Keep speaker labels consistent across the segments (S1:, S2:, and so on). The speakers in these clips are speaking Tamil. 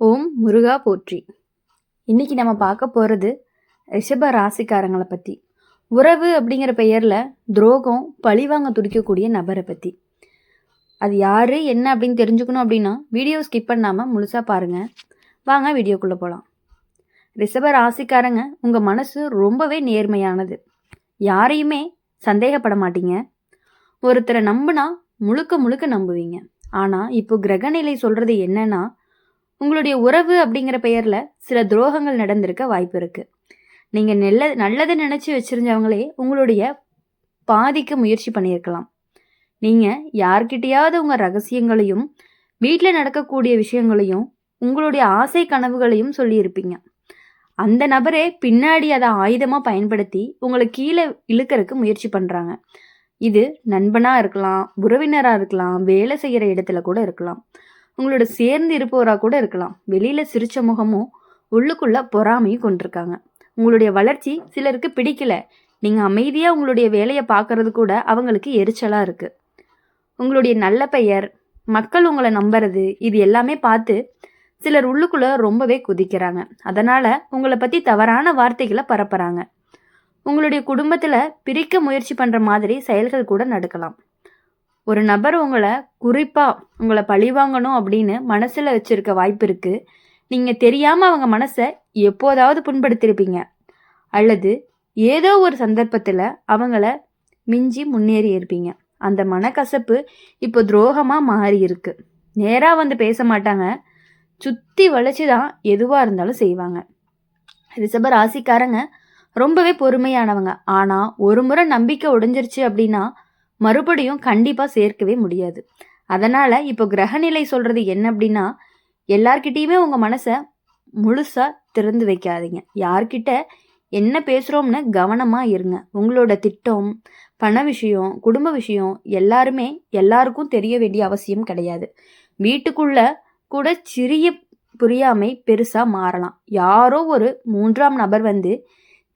S1: ஓம் முருகா போற்றி. இன்னைக்கு நம்ம பார்க்க போகிறது ரிஷப ராசிக்காரங்களை பற்றி. உறவு அப்படிங்கிற பெயரில் துரோகம் பழிவாங்க துடிக்கக்கூடிய நபரை பற்றி. அது யார் என்ன அப்படின்னு தெரிஞ்சுக்கணும் அப்படின்னா வீடியோ ஸ்கிப் பண்ணாமல் முழுசாக பாருங்கள். வாங்க வீடியோக்குள்ளே போகலாம். ரிஷப ராசிக்காரங்க, உங்கள் மனசு ரொம்பவே நேர்மையானது. யாரையுமே சந்தேகப்பட மாட்டீங்க. ஒருத்தரை நம்பினா முழுக்க முழுக்க நம்புவீங்க. ஆனால் இப்போ கிரகநிலை சொல்கிறது என்னன்னா, உங்களுடைய உறவு அப்படிங்கிற பெயரில் சில துரோகங்கள் நடந்திருக்க வாய்ப்பு இருக்குது. நீங்கள் நல்லதை நினச்சி வச்சுருந்தவங்களே உங்களுடைய பாதிக்க முயற்சி பண்ணியிருக்கலாம். நீங்கள் யார்கிட்டையாவது உங்கள் ரகசியங்களையும் வீட்டில் நடக்கக்கூடிய விஷயங்களையும் உங்களுடைய ஆசை கனவுகளையும் சொல்லியிருப்பீங்க. அந்த நபரே பின்னாடி அதை ஆயுதமாக பயன்படுத்தி உங்களை கீழே இழுக்கிறதுக்கு முயற்சி பண்ணுறாங்க. இது நண்பனாக இருக்கலாம், உறவினராக இருக்கலாம், வேலை செய்கிற இடத்துல கூட இருக்கலாம், உங்களோட சேர்ந்து இருப்பவராக கூட இருக்கலாம். வெளியில் சிரிச்ச முகமும் உள்ளுக்குள்ள பொறாமையும் கொண்டிருக்காங்க. உங்களுடைய வளர்ச்சி சிலருக்கு பிடிக்கல. நீங்கள் அமைதியாக உங்களுடைய வேலையை பார்க்கறது கூட அவங்களுக்கு எரிச்சலாக இருக்குது. உங்களுடைய நல்ல பெயர், மக்கள் உங்களை நம்புறது, இது எல்லாமே பார்த்து சிலர் உள்ளுக்குள்ளே ரொம்பவே குதிக்கிறாங்க. அதனால் உங்களை பற்றி தவறான வார்த்தைகளை பரப்புகிறாங்க. உங்களுடைய குடும்பத்தில் பிரிக்க முயற்சி பண்ணுற மாதிரி செயல்கள் கூட நடக்கலாம். ஒரு நபர் உங்களை பழிவாங்கணும் அப்படின்னு மனசில் வச்சுருக்க வாய்ப்பு இருக்குது. நீங்கள் தெரியாமல் அவங்க மனசை எப்போதாவது புண்படுத்தியிருப்பீங்க. அல்லது ஏதோ ஒரு சந்தர்ப்பத்தில் அவங்கள மிஞ்சி முன்னேறி இருப்பீங்க. அந்த மனக்கசப்பு இப்போ துரோகமாக மாறி இருக்கு. நேராக வந்து பேச மாட்டாங்க, சுற்றி வளைச்சி தான் எதுவாக இருந்தாலும் செய்வாங்க. ரிஷப ராசிக்காரங்க ரொம்பவே பொறுமையானவங்க. ஆனால் ஒரு முறை நம்பிக்கை உடைஞ்சிருச்சு அப்படின்னா மறுபடியும் கண்டிப்பாக சேர்க்கவே முடியாது. அதனால் இப்போ கிரகநிலை சொல்கிறது என்ன அப்படின்னா, எல்லார்கிட்டேயுமே உங்கள் மனசை முழுசாக திறந்து வைக்காதீங்க. யார்கிட்ட என்ன பேசுகிறோம்னு கவனமாக இருங்க. உங்களோட திட்டம், பண விஷயம், குடும்ப விஷயம் எல்லாருக்கும் தெரிய வேண்டிய அவசியம் கிடையாது. வீட்டுக்குள்ளே கூட சிறிய புரியாமை பெருசாக மாறலாம். யாரோ ஒரு மூன்றாம் நபர் வந்து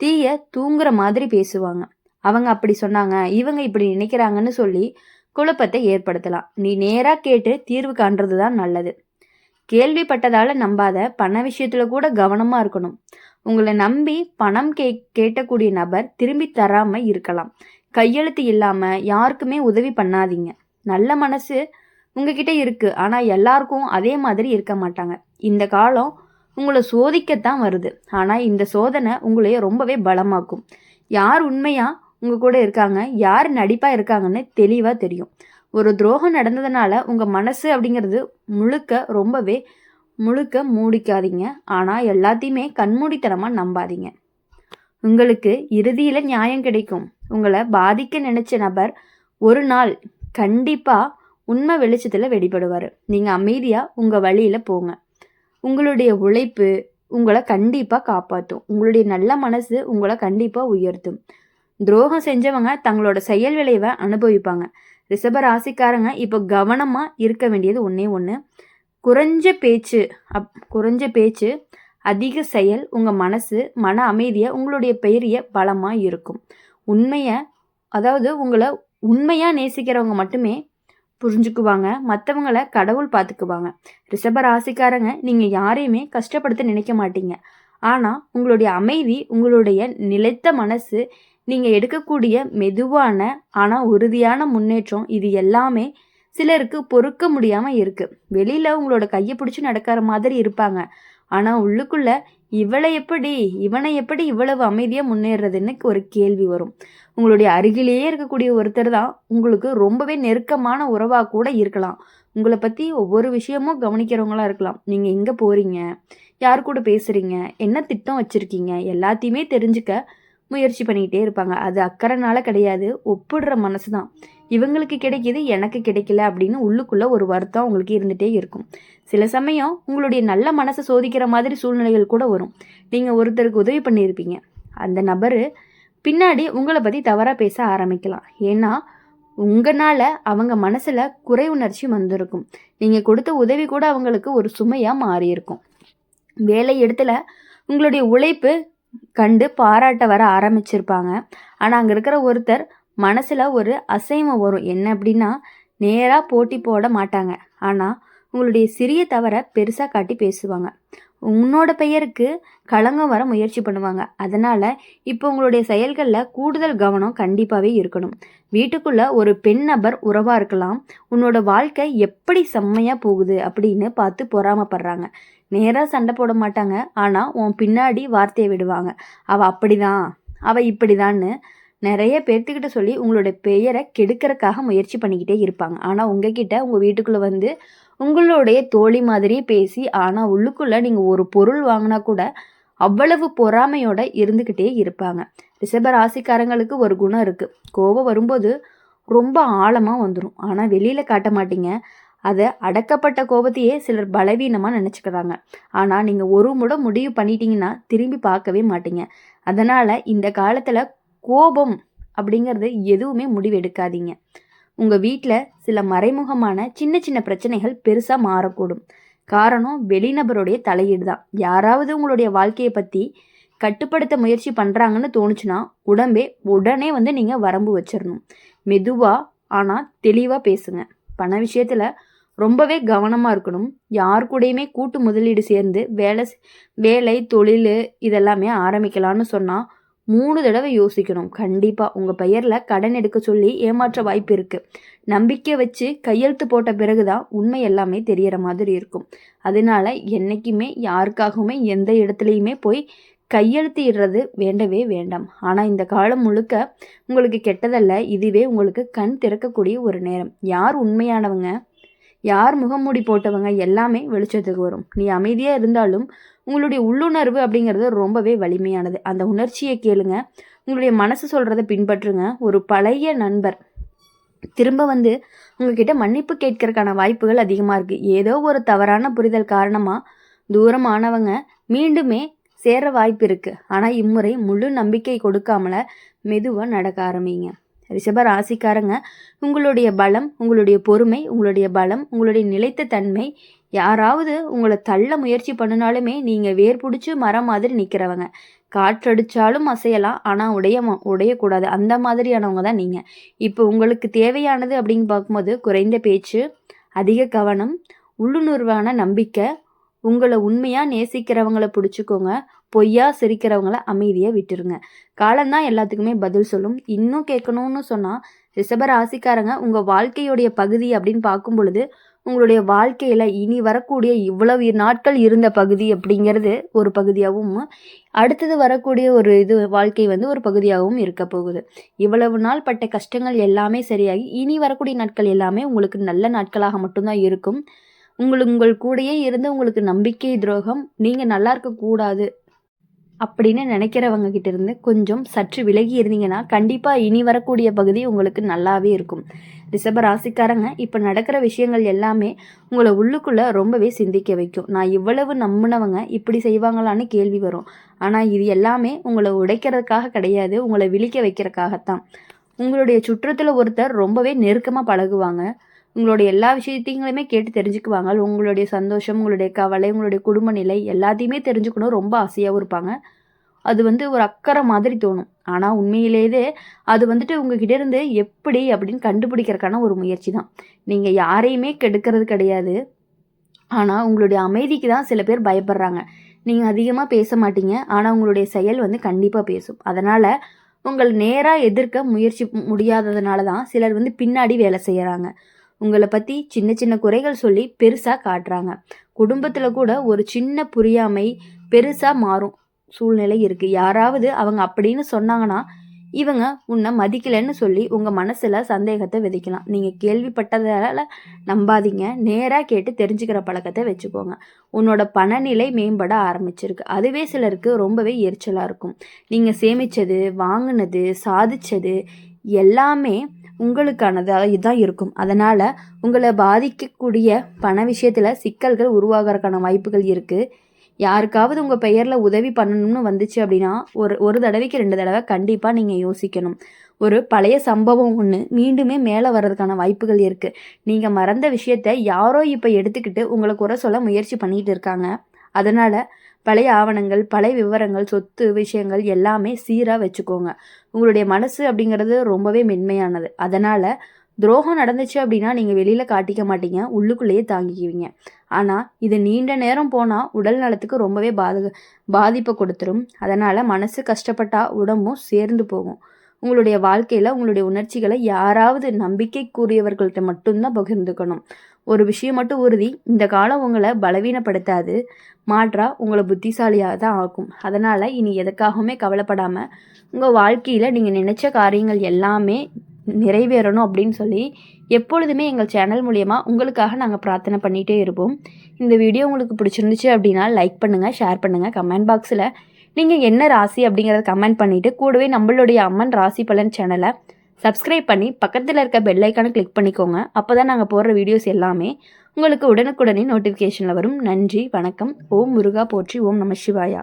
S1: தீய தூங்குற மாதிரி பேசுவாங்க. அவங்க அப்படி சொன்னாங்க, இவங்க இப்படி நினைக்கிறாங்கன்னு சொல்லி குழப்பத்தை ஏற்படுத்தலாம். நீ நேராக கேட்டு தீர்வு காண்றது தான் நல்லது. கேள்விப்பட்டதால் நம்பாத. பண விஷயத்தில் கூட கவனமாக இருக்கணும். உங்களை நம்பி பணம் கேட்டக்கூடிய நபர் திரும்பி தராமல் இருக்கலாம். கையெழுத்து இல்லாமல் யாருக்குமே உதவி பண்ணாதீங்க. நல்ல மனசு உங்ககிட்ட இருக்குது, ஆனால் எல்லாருக்கும் அதே மாதிரி இருக்க மாட்டாங்க. இந்த காலம் உங்களை சோதிக்கத்தான் வருது. ஆனால் இந்த சோதனை உங்களைய ரொம்பவே பலமாக்கும். யார் உண்மையாக உங்கள் கூட இருக்காங்க, யார் நடிப்பாக இருக்காங்கன்னு தெளிவாக தெரியும். ஒரு துரோகம் நடந்ததுனால உங்கள் மனசு அப்படிங்கிறது முழுக்க மூடிக்காதீங்க. ஆனால் எல்லாத்தையுமே கண்மூடித்தனமாக நம்பாதீங்க. உங்களுக்கு இறுதியில் நியாயம் கிடைக்கும். உங்களை பாதிக்க நினச்ச நபர் ஒரு நாள் கண்டிப்பாக உண்மை வெளிச்சத்தில் வெளிப்படுவார். நீங்கள் அமைதியாக உங்கள் வழியில் போங்க. உங்களுடைய உழைப்பு உங்களை கண்டிப்பாக காப்பாற்றும். உங்களுடைய நல்ல மனசு உங்களை கண்டிப்பாக உயர்த்தும். துரோகம் செஞ்சவங்க தங்களோட செயல் விளைவை அனுபவிப்பாங்க. ரிஷப ராசிக்காரங்க இப்போ கவனமாக இருக்க வேண்டியது ஒன்று. குறைஞ்ச பேச்சு அதிக செயல். உங்கள் மன அமைதியை உங்களுடைய பெரிய பலமாக இருக்கும். உங்களை உண்மையாக நேசிக்கிறவங்க மட்டுமே புரிஞ்சுக்குவாங்க. மற்றவங்களை கடவுள் பார்த்துக்குவாங்க. ரிஷப ராசிக்காரங்க, நீங்கள் யாரையுமே கஷ்டப்படுத்த நினைக்க மாட்டீங்க. ஆனால் உங்களுடைய அமைதி, உங்களுடைய நிலைத்த மனசு, நீங்கள் எடுக்கக்கூடிய மெதுவான ஆனால் உறுதியான முன்னேற்றம், இது எல்லாமே சிலருக்கு பொறுக்க முடியாமல் இருக்குது. வெளியில் உங்களோட கையை பிடிச்சி நடக்கிற மாதிரி இருப்பாங்க. ஆனால் உள்ளுக்குள்ள இவனை எப்படி இவ்வளவு அமைதியாக முன்னேறதுன்னு ஒரு கேள்வி வரும். உங்களுடைய அருகிலேயே இருக்கக்கூடிய ஒருத்தர் தான் உங்களுக்கு ரொம்பவே நெருக்கமான உறவாக கூட இருக்கலாம். உங்களை பற்றி ஒவ்வொரு விஷயமும் கவனிக்கிறவங்களா இருக்கலாம். நீங்கள் எங்கே போகிறீங்க, யார் கூட பேசுகிறீங்க, என்ன திட்டம் வச்சுருக்கீங்க, எல்லாத்தையுமே தெரிஞ்சுக்க முயற்சி பண்ணிக்கிட்டே இருப்பாங்க. அது அக்கறைனால கிடையாது, ஒப்பிடுற மனசு தான். இவங்களுக்கு கிடைக்கிது, எனக்கு கிடைக்கல அப்படின்னு உள்ளுக்குள்ளே ஒரு வருத்தம் உங்களுக்கு இருந்துகிட்டே இருக்கும். சில சமயம் உங்களுடைய நல்ல மனசை சோதிக்கிற மாதிரி சூழ்நிலைகள் கூட வரும். நீங்கள் ஒருத்தருக்கு உதவி பண்ணியிருப்பீங்க. அந்த நபர் பின்னாடி உங்களை பற்றி தவறாக பேச ஆரம்பிக்கலாம். ஏன்னா உங்களால் அவங்க மனசில் குறை உணர்ச்சி வந்திருக்கும். நீங்கள் கொடுத்த உதவி கூட அவங்களுக்கு ஒரு சுமையாக மாறியிருக்கும். வேலை இடத்துல உங்களுடைய உழைப்பு கண்டு பாராட்ட வர ஆரம்பிச்சிருப்பாங்க. ஆனால் அங்கே இருக்கிற ஒருத்தர் மனசில் ஒரு அசைவம் வரும். என்ன அப்படின்னா, நேராக போட்டி போட மாட்டாங்க, ஆனால் உங்களுடைய சிறிய தவறை பெருசாக காட்டி பேசுவாங்க. உன்னோட பெயருக்கு களங்கம் வர முயற்சி பண்ணுவாங்க. அதனால் இப்போ உங்களுடைய செயல்களில் கூடுதல் கவனம் கண்டிப்பாகவே இருக்கணும். வீட்டுக்குள்ள ஒரு பெண் நபர் உறவாக இருக்கலாம். உன்னோட வாழ்க்கை எப்படி செம்மையாக போகுது அப்படின்னு பார்த்து பொறாமப்படுறாங்க. நேராக சண்டை போட மாட்டாங்க, ஆனால் உன் பின்னாடி வார்த்தையை விடுவாங்க. அவள் அப்படிதான், அவள் இப்படிதான்னு நிறைய பேர்த்துக்கிட்ட சொல்லி உங்களோட பெயரை கெடுக்கிறதுக்காக முயற்சி பண்ணிக்கிட்டே இருப்பாங்க. ஆனால் உங்ககிட்ட உங்கள் வீட்டுக்குள்ளே வந்து உங்களுடைய தோழி மாதிரியே பேசி, ஆனால் உள்ளுக்குள்ளே நீங்கள் ஒரு பொருள் வாங்கினா கூட அவ்வளவு பொறாமையோட இருந்துக்கிட்டே இருப்பாங்க. ரிஷப ராசிக்காரங்களுக்கு ஒரு குணம் இருக்குது. கோபம் வரும்போது ரொம்ப ஆழமாக வந்துடும், ஆனால் வெளியில் காட்ட மாட்டீங்க. அதை அடக்கப்பட்ட கோபத்தையே சிலர் பலவீனமாக நினச்சிக்கிறாங்க. ஆனால் நீங்கள் ஒரு முறை முடிவு பண்ணிட்டீங்கன்னா திரும்பி பார்க்கவே மாட்டீங்க. அதனால் இந்த காலத்தில் கோபம் அப்படிங்கிறது எதுவுமே முடிவு எடுக்காதீங்க. உங்கள் வீட்டில் சில மறைமுகமான சின்ன சின்ன பிரச்சனைகள் பெருசாக மாறக்கூடும். காரணம் வெளிநபருடைய தலையீடு தான். யாராவது உங்களுடைய வாழ்க்கையை பற்றி கட்டுப்படுத்த முயற்சி பண்ணுறாங்கன்னு தோணுச்சுன்னா உடனே வந்து நீங்கள் வரம்பு வச்சிடணும். மெதுவாக ஆனால் தெளிவாக பேசுங்க. பண விஷயத்தில் ரொம்பவே கவனமாக இருக்கணும். யார் கூடயுமே கூட்டு முதலீடு சேர்ந்து வேலை தொழில் இதெல்லாமே ஆரம்பிக்கலான்னு சொன்னால் 3 தடவை யோசிக்கணும். கண்டிப்பாக உங்கள் பெயரில் கடன் எடுக்க சொல்லி ஏமாற்ற வாய்ப்பு இருக்குது. நம்பிக்கை வச்சு கையெழுத்து போட்ட பிறகு தான் உண்மை எல்லாமே தெரியற மாதிரி இருக்கும். அதனால என்றைக்குமே யாருக்காகவுமே எந்த இடத்துலையுமே போய் கையெழுத்து இடுறது வேண்டவே வேண்டாம். ஆனால் இந்த காலம் முழுக்க உங்களுக்கு கெட்டதல்ல, இதுவே உங்களுக்கு கண் திறக்கக்கூடிய ஒரு நேரம். யார் உண்மையானவங்க, யார் முகமூடி போட்டவங்க எல்லாமே வெளிச்சத்துக்கு வரும். நீ அமைதியாக இருந்தாலும் உங்களுடைய உள்ளுணர்வு அப்படிங்கிறது ரொம்பவே வலிமையானது. அந்த உணர்ச்சியை கேளுங்க, உங்களுடைய மனசு சொல்கிறத பின்பற்றுங்க. ஒரு பழைய நண்பர் திரும்ப வந்து உங்ககிட்ட மன்னிப்பு கேட்கறதுக்கான வாய்ப்புகள் அதிகமாக இருக்குது. ஏதோ ஒரு தவறான புரிதல் காரணமாக தூரமானவங்க மீண்டுமே சேர வாய்ப்பு இருக்குது. ஆனால் இம்முறை முழு நம்பிக்கை கொடுக்காமல மெதுவாக நடக்க ஆரம்பிங்க. ரிஷப ராசிக்காரங்க, உங்களுடைய பலம், உங்களுடைய பொறுமை, உங்களுடைய பலம், உங்களுடைய நிலைத்த தன்மை, யாராவது உங்களை தள்ள முயற்சி பண்ணினாலுமே நீங்கள் வேர் பிடிச்சி மரம் மாதிரி நிற்கிறவங்க. காற்றடிச்சாலும் அசையலாம், ஆனால் உடையக்கூடாது. அந்த மாதிரியானவங்க தான் நீங்கள். இப்போ உங்களுக்கு தேவையானது அப்படின்னு பார்க்கும்போது குறைந்த பேச்சு, அதிக கவனம், உள்ளுணர்வான நம்பிக்கை. உங்களை உண்மையாக நேசிக்கிறவங்கள பிடிச்சிக்கோங்க. பொய்யா சிரிக்கிறவங்கள அமைதியாக விட்டுருங்க. காலம்தான் எல்லாத்துக்குமே பதில் சொல்லும். இன்னும் கேட்கணும்னு சொன்னால் ரிஷப ராசிக்காரங்க, உங்கள் வாழ்க்கையுடைய பகுதி அப்படின்னு பார்க்கும் பொழுது உங்களுடைய வாழ்க்கையில் இனி வரக்கூடிய இவ்வளவு நாட்கள் இருந்த பகுதி அப்படிங்கிறது ஒரு பகுதியாகவும், அடுத்தது வரக்கூடிய ஒரு வாழ்க்கை வந்து ஒரு பகுதியாகவும் இருக்க போகுது. இவ்வளவு நாள் பட்ட கஷ்டங்கள் எல்லாமே சரியாகி இனி வரக்கூடிய நாட்கள் எல்லாமே உங்களுக்கு நல்ல நாட்களாக மட்டும்தான் இருக்கும். உங்கள் கூடயே இருந்து உங்களுக்கு நம்பிக்கை துரோகம், நீங்கள் நல்லா இருக்கக்கூடாது அப்படின்னு நினைக்கிறவங்க கிட்ட இருந்து கொஞ்சம் சற்று விலகி இருந்தீங்கன்னா கண்டிப்பாக இனி வரக்கூடிய பகுதி உங்களுக்கு நல்லாவே இருக்கும். ரிஷப ராசிக்காரங்க, இப்போ நடக்கிற விஷயங்கள் எல்லாமே உங்களை உள்ளுக்குள்ளே ரொம்பவே சிந்திக்க வைக்கும். நான் இவ்வளவு நம்பினவங்க இப்படி செய்வாங்களான்னு கேள்வி வரும். ஆனால் இது எல்லாமே உங்களை உடைக்கிறதுக்காக கிடையாது, உங்களை விழிக்க வைக்கிறதுக்காகத்தான். உங்களுடைய சுற்றத்தில் ஒருத்தர் ரொம்பவே நெருக்கமாக பழகுவாங்க. உங்களுடைய எல்லா விஷயத்தையுமே கேட்டு தெரிஞ்சுக்குவாங்க. உங்களுடைய சந்தோஷம், உங்களுடைய கவலை, உங்களுடைய குடும்ப நிலை எல்லாத்தையுமே தெரிஞ்சுக்கணும் ரொம்ப ஆசையாகவும் இருப்பாங்க. அது வந்து ஒரு அக்கறை மாதிரி தோணும். ஆனால் உண்மையிலேயே அது வந்துட்டு உங்ககிட்ட இருந்து எப்படி அப்படின்னு கண்டுபிடிக்கிறதுக்கான ஒரு முயற்சி தான். நீங்கள் யாரையுமே கெடுக்கிறது கிடையாது. ஆனால் உங்களுடைய அமைதிக்கு தான் சில பேர் பயப்படுறாங்க. நீங்கள் அதிகமாக பேச மாட்டீங்க, ஆனால் உங்களுடைய செயல் வந்து கண்டிப்பாக பேசும். அதனால் உங்கள் நேராக எதிர்க்க முயற்சி முடியாததுனால தான் சிலர் வந்து பின்னாடி வேலை செய்கிறாங்க. உங்களை பற்றி சின்ன சின்ன குறைகள் சொல்லி பெருசாக காட்டுறாங்க. குடும்பத்தில் கூட ஒரு சின்ன புரியாமை பெருசாக மாறும் சூழ்நிலை இருக்குது. யாராவது அவங்க அப்படின்னு சொன்னாங்கன்னா இவங்க உன்னை மதிக்கலைன்னு சொல்லி உங்கள் மனசில் சந்தேகத்தை விதைக்கலாம். நீங்கள் கேள்விப்பட்டதால் நம்பாதீங்க, நேராக கேட்டு தெரிஞ்சுக்கிற பழக்கத்தை வச்சுக்கோங்க. உன்னோட பணநிலை மேம்பட ஆரம்பிச்சிருக்கு. அதுவே சிலருக்கு ரொம்பவே எரிச்சலாக இருக்கும். நீங்கள் சேமித்தது, வாங்கினது, சாதித்தது எல்லாமே உங்களுக்கானதாக இதான் இருக்கும். அதனால் உங்களை பாதிக்கக்கூடிய பண விஷயத்தில் சிக்கல்கள் உருவாகிறதுக்கான வாய்ப்புகள் இருக்குது. யாருக்காவது உங்கள் பெயரில் உதவி பண்ணணும்னு வந்துச்சு அப்படின்னா ஒரு தடவைக்கு 2 தடவை கண்டிப்பாக நீங்கள் யோசிக்கணும். ஒரு பழைய சம்பவம் ஒன்று மீண்டுமே மேலே வர்றதுக்கான வாய்ப்புகள் இருக்குது. நீங்கள் மறந்த விஷயத்த யாரோ இப்போ எடுத்துக்கிட்டு உங்களை குறை சொல்ல முயற்சி பண்ணிகிட்டு இருக்காங்க. அதனால் பழைய ஆவணங்கள், பழைய விவரங்கள், சொத்து விஷயங்கள் எல்லாமே சீராக வச்சுக்கோங்க. உங்களுடைய மனசு அப்படிங்கிறது ரொம்பவே மென்மையானது. அதனால் துரோகம் நடந்துச்சு அப்படின்னா நீங்கள் வெளியில் காட்டிக்க மாட்டீங்க, உள்ளுக்குள்ளேயே தாங்கிக்குவீங்க. ஆனால் இது நீண்ட நேரம் போனால் உடல் நலத்துக்கு ரொம்பவே பாதிப்பை கொடுத்துரும். அதனால் மனசு கஷ்டப்பட்டா உடம்பும் சேர்ந்து போகும். உங்களுடைய வாழ்க்கையில் உங்களுடைய உணர்ச்சிகளை யாராவது நம்பிக்கைக்குரியவர்கள்ட்ட மட்டும்தான் பகிர்ந்துக்கணும். ஒரு விஷயம் மட்டும் உறுதி, இந்த காலம் உங்களை பலவீனப்படுத்தாது, மாற்றா உங்களை புத்திசாலியாக தான் ஆக்கும். அதனால் இனி எதுக்காகவுமே கவலைப்படாமல் உங்கள் வாழ்க்கையில் நீங்கள் நினச்ச காரியங்கள் எல்லாமே நிறைவேறணும் அப்படின்னு சொல்லி எப்பொழுதுமே எங்கள் சேனல் மூலயமா உங்களுக்காக நாங்கள் பிரார்த்தனை பண்ணிகிட்டே இருப்போம். இந்த வீடியோ உங்களுக்கு பிடிச்சிருந்துச்சு அப்படின்னா லைக் பண்ணுங்கள், ஷேர் பண்ணுங்கள். கமெண்ட் பாக்ஸில் நீங்கள் என்ன ராசி அப்படிங்கிறத கமெண்ட் பண்ணிவிட்டு கூடவே நம்மளுடைய அம்மன் ராசி பலன் சேனலை சப்ஸ்கிரைப் பண்ணி பக்கத்தில் இருக்க பெல் ஐக்கானை கிளிக் பண்ணிக்கோங்க. அப்போ தான் நாங்கள் போடுற வீடியோஸ் எல்லாமே உங்களுக்கு உடனுக்குடனே நோட்டிஃபிகேஷனில் வரும். நன்றி, வணக்கம். ஓம் முருகா போற்றி, ஓம் நம சிவாயா.